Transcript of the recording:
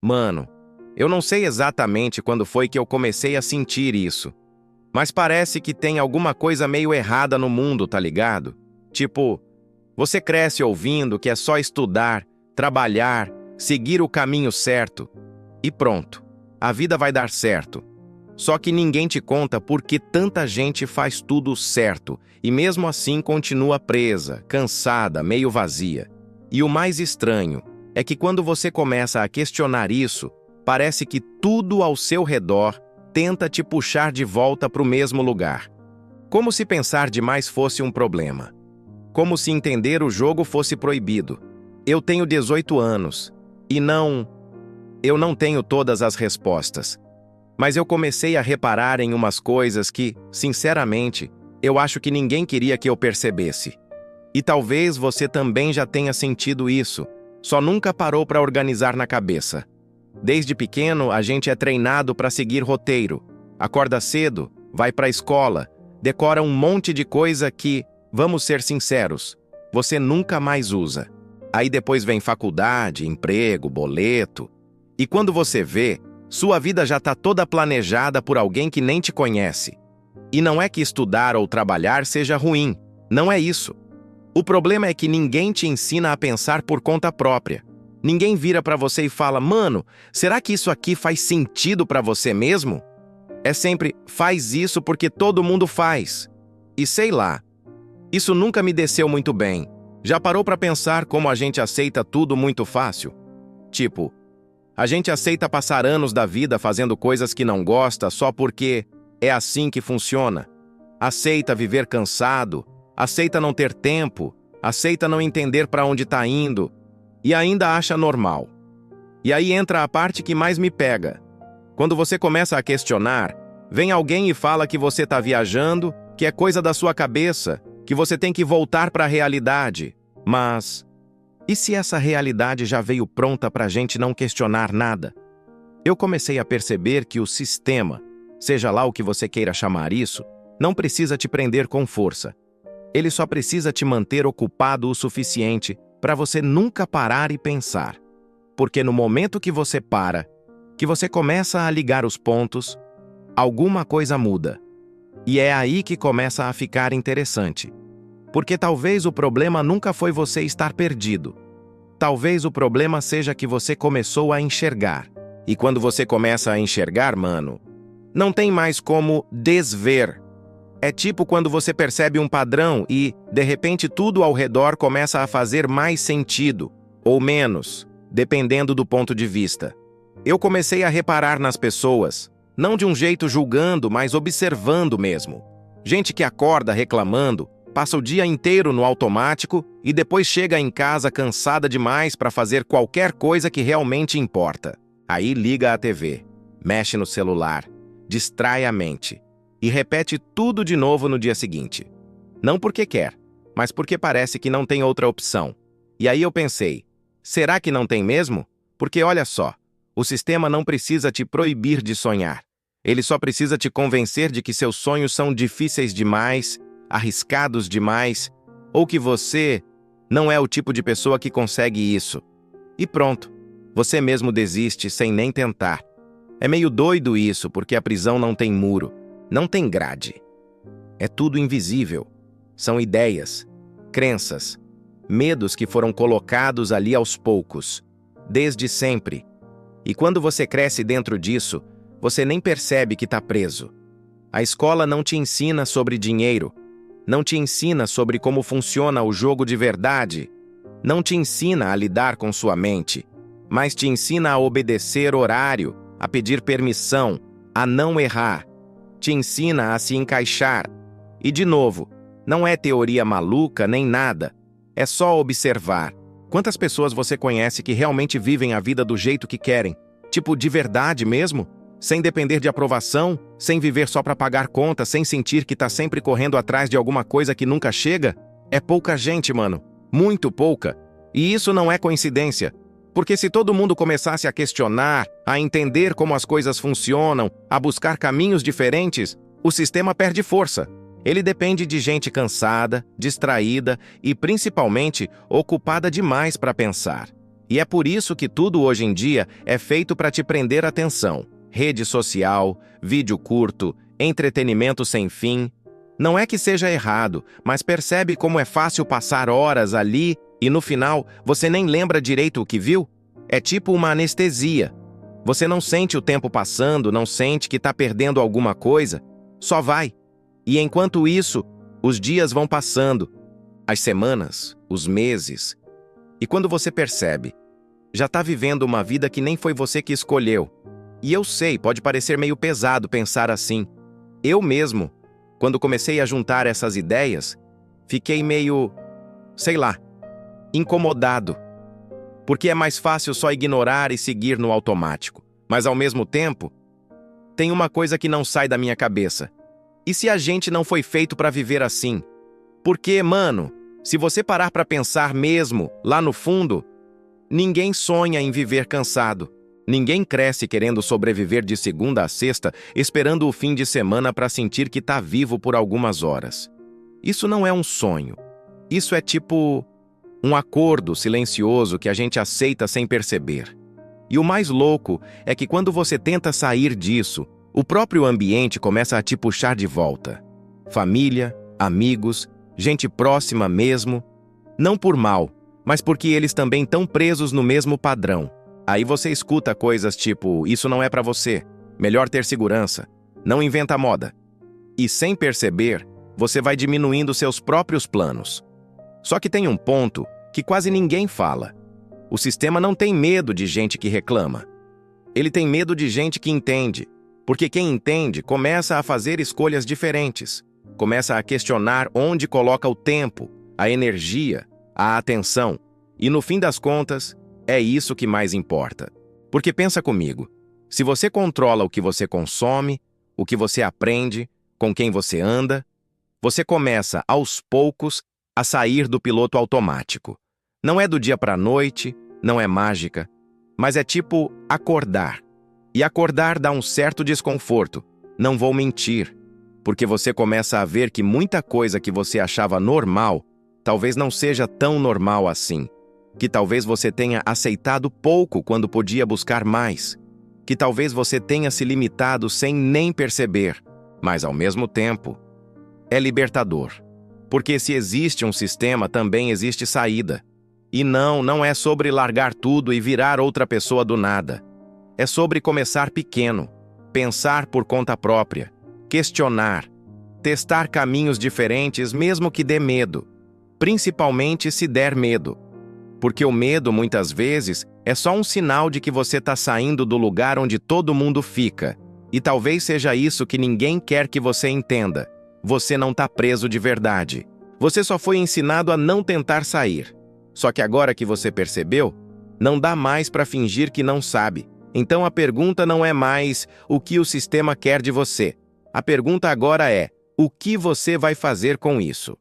Mano, eu não sei exatamente quando foi que eu comecei a sentir isso, mas parece que tem alguma coisa meio errada no mundo, tá ligado? Tipo, você cresce ouvindo que é só estudar, trabalhar, seguir o caminho certo e pronto, a vida vai dar certo. Só que ninguém te conta por que tanta gente faz tudo certo e mesmo assim continua presa, cansada, meio vazia. E o mais estranho é que quando você começa a questionar isso, parece que tudo ao seu redor tenta te puxar de volta para o mesmo lugar. Como se pensar demais fosse um problema. Como se entender o jogo fosse proibido. Eu tenho 18 anos e eu não tenho todas as respostas. Mas eu comecei a reparar em umas coisas que, sinceramente, eu acho que ninguém queria que eu percebesse. E talvez você também já tenha sentido isso, só nunca parou para organizar na cabeça. Desde pequeno, a gente é treinado para seguir roteiro. Acorda cedo, vai para a escola, decora um monte de coisa que, vamos ser sinceros, você nunca mais usa. Aí depois vem faculdade, emprego, boleto. E quando você vê, sua vida já está toda planejada por alguém que nem te conhece. E não é que estudar ou trabalhar seja ruim, não é isso. O problema é que ninguém te ensina a pensar por conta própria. Ninguém vira para você e fala, mano, será que isso aqui faz sentido para você mesmo? É sempre, faz isso porque todo mundo faz. E sei lá, isso nunca me desceu muito bem. Já parou para pensar como a gente aceita tudo muito fácil? Tipo, a gente aceita passar anos da vida fazendo coisas que não gosta só porque é assim que funciona. Aceita viver cansado, aceita não ter tempo, aceita não entender para onde está indo e ainda acha normal. E aí entra a parte que mais me pega. Quando você começa a questionar, vem alguém e fala que você está viajando, que é coisa da sua cabeça, que você tem que voltar para a realidade. Mas e se essa realidade já veio pronta para a gente não questionar nada? Eu comecei a perceber que o sistema, seja lá o que você queira chamar isso, não precisa te prender com força. Ele só precisa te manter ocupado o suficiente para você nunca parar e pensar. Porque no momento que você para, que você começa a ligar os pontos, alguma coisa muda. E é aí que começa a ficar interessante. Porque talvez o problema nunca foi você estar perdido. Talvez o problema seja que você começou a enxergar. E quando você começa a enxergar, mano, não tem mais como desver. É tipo quando você percebe um padrão e, de repente, tudo ao redor começa a fazer mais sentido, ou menos, dependendo do ponto de vista. Eu comecei a reparar nas pessoas, não de um jeito julgando, mas observando mesmo. Gente que acorda reclamando, passa o dia inteiro no automático e depois chega em casa cansada demais para fazer qualquer coisa que realmente importa. Aí liga a TV, mexe no celular, distrai a mente e repete tudo de novo no dia seguinte. Não porque quer, mas porque parece que não tem outra opção. E aí eu pensei, será que não tem mesmo? Porque olha só, o sistema não precisa te proibir de sonhar. Ele só precisa te convencer de que seus sonhos são difíceis demais, arriscados demais, ou que você não é o tipo de pessoa que consegue isso. E pronto, você mesmo desiste sem nem tentar. É meio doido isso, porque a prisão não tem muro, não tem grade. É tudo invisível. São ideias, crenças, medos que foram colocados ali aos poucos, desde sempre. E quando você cresce dentro disso, você nem percebe que está preso. A escola não te ensina sobre dinheiro, não te ensina sobre como funciona o jogo de verdade, não te ensina a lidar com sua mente, mas te ensina a obedecer horário, a pedir permissão, a não errar, te ensina a se encaixar. E de novo, não é teoria maluca nem nada, é só observar. Quantas pessoas você conhece que realmente vivem a vida do jeito que querem? Tipo, de verdade mesmo? Sem depender de aprovação, sem viver só para pagar conta, sem sentir que tá sempre correndo atrás de alguma coisa que nunca chega? É pouca gente, mano. Muito pouca. E isso não é coincidência. Porque se todo mundo começasse a questionar, a entender como as coisas funcionam, a buscar caminhos diferentes, o sistema perde força. Ele depende de gente cansada, distraída e, principalmente, ocupada demais para pensar. E é por isso que tudo hoje em dia é feito para te prender a atenção. Rede social, vídeo curto, entretenimento sem fim. Não é que seja errado, mas percebe como é fácil passar horas ali e no final você nem lembra direito o que viu? É tipo uma anestesia. Você não sente o tempo passando, não sente que está perdendo alguma coisa, só vai. E enquanto isso, os dias vão passando, as semanas, os meses. E quando você percebe, já está vivendo uma vida que nem foi você que escolheu. E eu sei, pode parecer meio pesado pensar assim. Eu mesmo, quando comecei a juntar essas ideias, fiquei meio, sei lá, incomodado. Porque é mais fácil só ignorar e seguir no automático. Mas ao mesmo tempo, tem uma coisa que não sai da minha cabeça. E se a gente não foi feito para viver assim? Porque, mano, se você parar para pensar mesmo, lá no fundo, ninguém sonha em viver cansado. Ninguém cresce querendo sobreviver de segunda a sexta, esperando o fim de semana para sentir que tá vivo por algumas horas. Isso não é um sonho. Isso é tipo um acordo silencioso que a gente aceita sem perceber. E o mais louco é que quando você tenta sair disso, o próprio ambiente começa a te puxar de volta. Família, amigos, gente próxima mesmo. Não por mal, mas porque eles também estão presos no mesmo padrão. Aí você escuta coisas tipo, isso não é pra você, melhor ter segurança, não inventa moda. E sem perceber, você vai diminuindo seus próprios planos. Só que tem um ponto que quase ninguém fala. O sistema não tem medo de gente que reclama. Ele tem medo de gente que entende, porque quem entende começa a fazer escolhas diferentes, começa a questionar onde coloca o tempo, a energia, a atenção, e no fim das contas, é isso que mais importa. Porque pensa comigo, se você controla o que você consome, o que você aprende, com quem você anda, você começa, aos poucos, a sair do piloto automático. Não é do dia para a noite, não é mágica, mas é tipo acordar. E acordar dá um certo desconforto, não vou mentir, porque você começa a ver que muita coisa que você achava normal, talvez não seja tão normal assim. Que talvez você tenha aceitado pouco quando podia buscar mais, que talvez você tenha se limitado sem nem perceber, mas ao mesmo tempo, é libertador. Porque se existe um sistema, também existe saída. E não é sobre largar tudo e virar outra pessoa do nada. É sobre começar pequeno, pensar por conta própria, questionar, testar caminhos diferentes mesmo que dê medo, principalmente se der medo. Porque o medo, muitas vezes, é só um sinal de que você está saindo do lugar onde todo mundo fica. E talvez seja isso que ninguém quer que você entenda. Você não está preso de verdade. Você só foi ensinado a não tentar sair. Só que agora que você percebeu, não dá mais para fingir que não sabe. Então a pergunta não é mais o que o sistema quer de você. A pergunta agora é, o que você vai fazer com isso?